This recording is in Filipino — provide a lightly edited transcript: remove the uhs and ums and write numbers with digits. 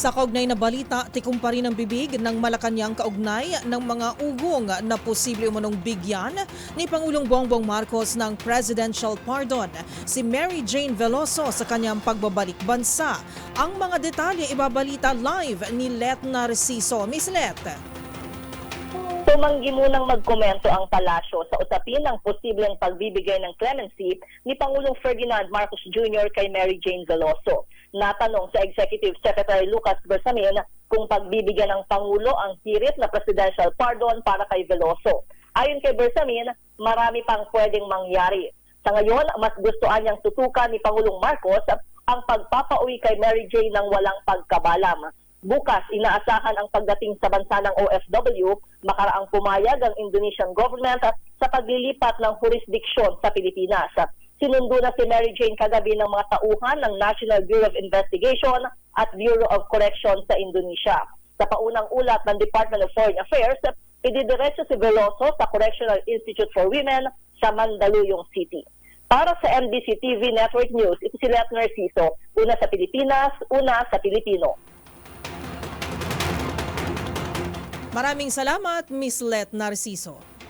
Sa kaugnay na balita, tikom pa rin ang bibig ng Malacanang kaugnay ng mga ugong na posible umanong bigyan ni Pangulong Bongbong Marcos ng presidential pardon si Mary Jane Veloso sa kanyang pagbabalik bansa. Ang mga detalye ibabalita live ni Let Narciso. Miss Let. Tumanggi munang magkomento ang palasyo sa usapin ng posibleng pagbibigay ng clemency ni Pangulong Ferdinand Marcos Jr. kay Mary Jane Veloso. Natanong sa Executive Secretary Lucas Bersamin kung pagbibigyan ng Pangulo ang hirit na presidential pardon para kay Veloso. Ayon kay Bersamin, marami pang pwedeng mangyari. Sa ngayon, mas gustuan niyang tutukan ni Pangulong Marcos ang pagpapauwi kay Mary Jane ng walang pagkabalam. Bukas, inaasahan ang pagdating sa bansa ng OFW, makaraang pumayag ang Indonesian government sa paglilipat ng jurisdiksyon sa Pilipinas. Sinundo na si Mary Jane kagabi ng mga tauhan ng National Bureau of Investigation at Bureau of Correction sa Indonesia. Sa paunang ulat ng Department of Foreign Affairs, ididiretso si Veloso sa Correctional Institute for Women sa Mandaluyong City. Para sa MBC TV Network News, ito si Let Narciso, una sa Pilipinas, una sa Pilipino. Maraming salamat, Miss Let Narciso.